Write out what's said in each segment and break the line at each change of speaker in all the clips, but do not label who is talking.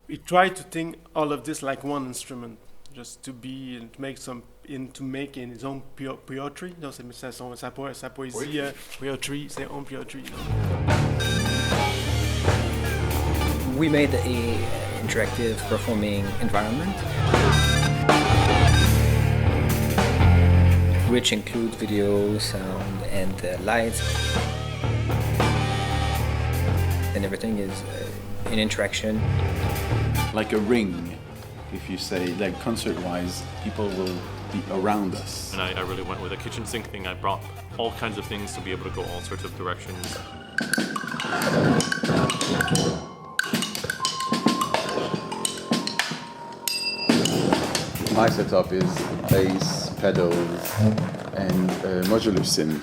We try to think all of this like one instrument, just to be and to make some to make in his own poetry. Non, sa poésie, poetry, ses own poetry.
We made a interactive performing environment, which includes video, sound, and lights. And everything is in interaction.
Like a ring, if you say, like concert-wise, people will be around us.
And I really went with a kitchen sink thing. I brought all kinds of things to be able to go all sorts of directions.
My setup is bass, pedals, and modular synth.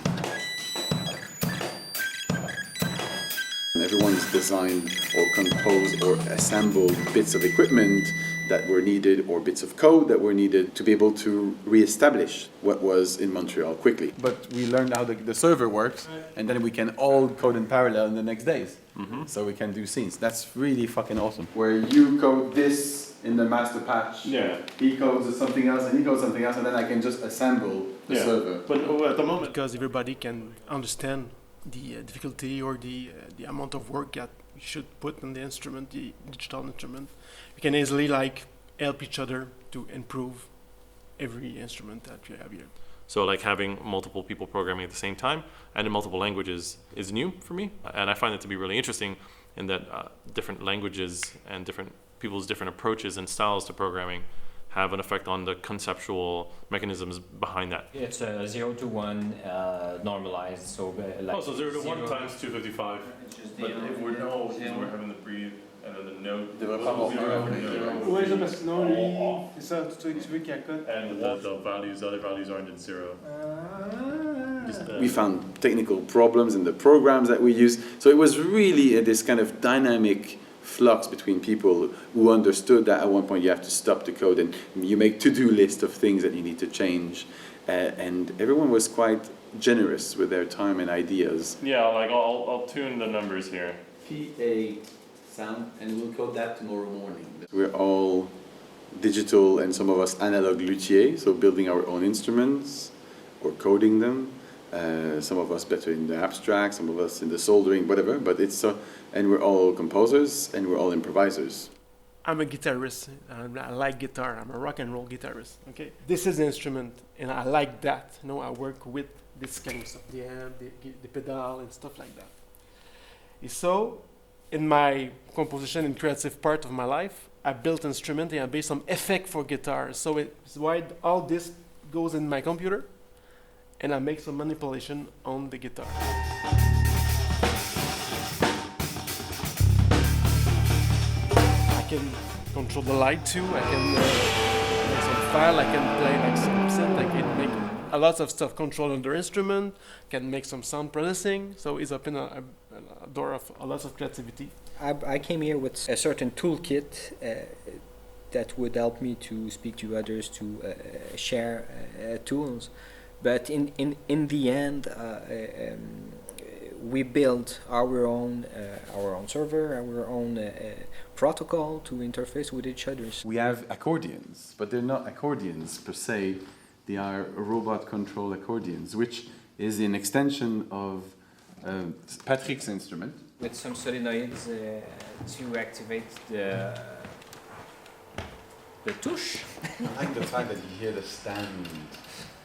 Everyone's designed or composed or assembled bits of equipment that were needed or bits of code that were needed to be able to re-establish what was in Montreal quickly. But we learned how the server works, and then we can all code in parallel in the next days. Mm-hmm. So we can do scenes. That's really fucking awesome. Where you code this in the master patch, he codes something else, and he codes something else, and then I can just assemble the server.
But at the moment, because everybody can understand the difficulty or the amount of work that you should put on the instrument, the digital instrument, we can easily like help each other to improve every instrument that you have here.
So like having multiple people programming at the same time and in multiple languages is new for me, and I find it to be really interesting in that different languages and different people's different approaches and styles to programming have an effect on the conceptual mechanisms behind that.
It's 0 to 1 normalized, so like
so 0 to 1 times 255. But if we're we're having the breathe and then the note.
Oui, ça parce que sinon lui, c'est ça, tout ça, celui qui accorde.
And the other values aren't in 0.
We found technical problems in the programs that we use. So it was really this kind of dynamic flux between people who understood that at one point you have to stop the code and you make to-do list of things that you need to change. And everyone was quite generous with their time and ideas.
Yeah, like I'll tune the numbers here.
PA sound, and we'll code that tomorrow morning. We're all digital and some of us analog luthiers, so building our own instruments or coding them. Some of us better in the abstract, some of us in the soldering, whatever. But it's and we're all composers and we're all improvisers.
I'm a guitarist. I like guitar. I'm a rock and roll guitarist. Okay, this is an instrument, and I like that. You know, I work with this kind of stuff, the amp, the pedal, and stuff like that. So, in my composition and creative part of my life, I built instrument and I made some effect for guitar. So it's why all this goes in my computer, and I make some manipulation on the guitar. I can control the light too. I can make some file. I can play like some synth. I can make a lot of stuff. Control under instrument. Can make some sound processing. So it's open a door of a lot of creativity.
I came here with a certain toolkit that would help me to speak to others, to share tools. But in the end, we built our own server, our own protocol to interface with each other.
We have accordions, but they're not accordions per se. They are robot control accordions, which is an extension of Patrick's instrument.
with some solenoids to activate the touche.
I like the fact that you hear the stand,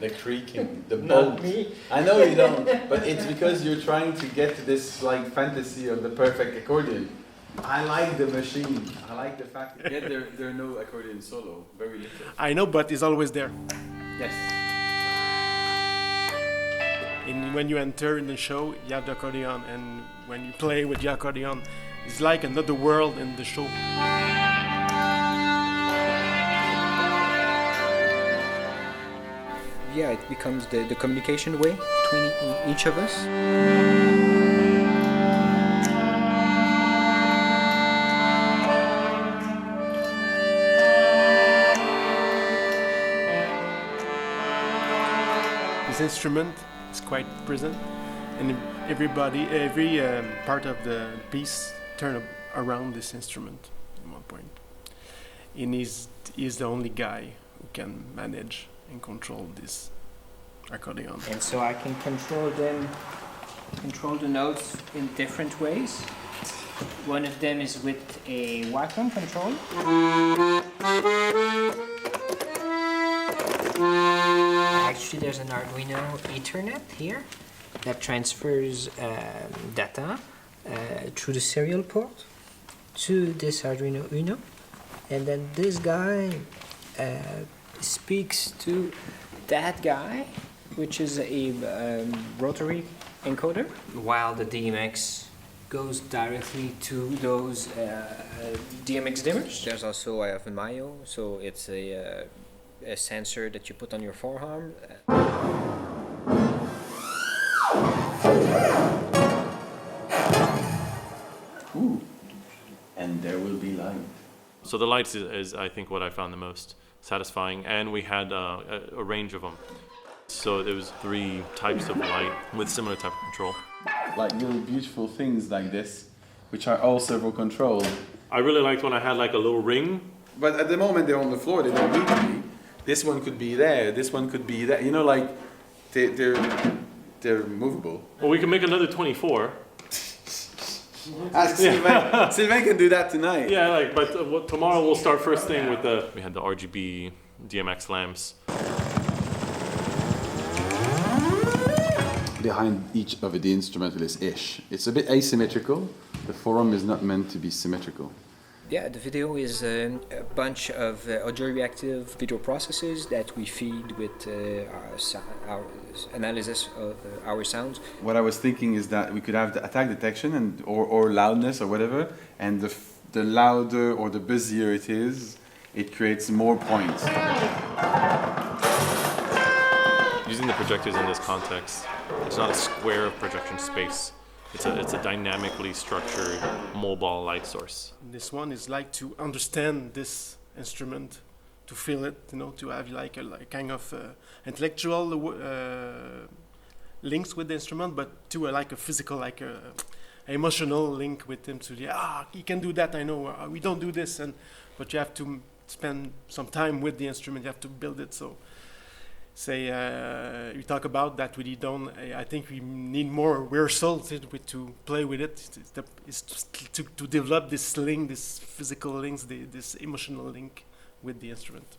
the creaking, the
Not
bolt.
me.
I know you don't, but it's because you're trying to get to this like fantasy of the perfect accordion. I like the machine. I like the fact that there are no accordion solo, very little.
I know, but it's always there.
Yes.
And when you enter in the show, you have the accordion, and when you play with the accordion, it's like another world in the show.
Yeah, it becomes the communication way between each of us.
This instrument is quite present, and every part of the piece turn around this instrument at one point. and he's the only guy who can manage and control this accordion.
And so I can control the notes in different ways. One of them is with a Wacom control. Actually, there's an Arduino Ethernet here that transfers data through the serial port to this Arduino Uno. And then this guy speaks to that guy, which is a rotary encoder, while the DMX goes directly to those DMX dimmers. There's also I have a Mayo, so it's a sensor that you put on your forearm.
Ooh, and there will be light.
So the lights is I think what I found the most satisfying, and we had a range of them. So there was 3 types of light with similar type of control.
Like little beautiful things like this, which are all servo controlled.
I really liked when I had like a little ring.
But at the moment they're on the floor, they don't need to be. This one could be there, this one could be there. You know, like they're movable.
Well, we can make another 24.
Ask Sylvain. Sylvain can do that tonight.
Yeah, like, but tomorrow we'll start first thing with we had the RGB DMX lamps.
Behind each of the instrumental is ish. It's a bit asymmetrical. The forum is not meant to be symmetrical.
Yeah, the video is a bunch of audio reactive video processes that we feed with our analysis of our sounds.
What I was thinking is that we could have the attack detection and or loudness or whatever, and the louder or the busier it is, it creates more points.
Using the projectors in this context, it's not a square of projection space. It's a dynamically structured mobile light source.
This one is like to understand this instrument, to feel it, to have like a kind of intellectual links with the instrument, but to like a physical, like a emotional link with him. To he can do that. I know we don't do this, but you have to spend some time with the instrument. You have to build it. So. We talk about that we don't. I think we need more rehearsal to play with it. It's to develop this link, this physical links, this emotional link with the instrument.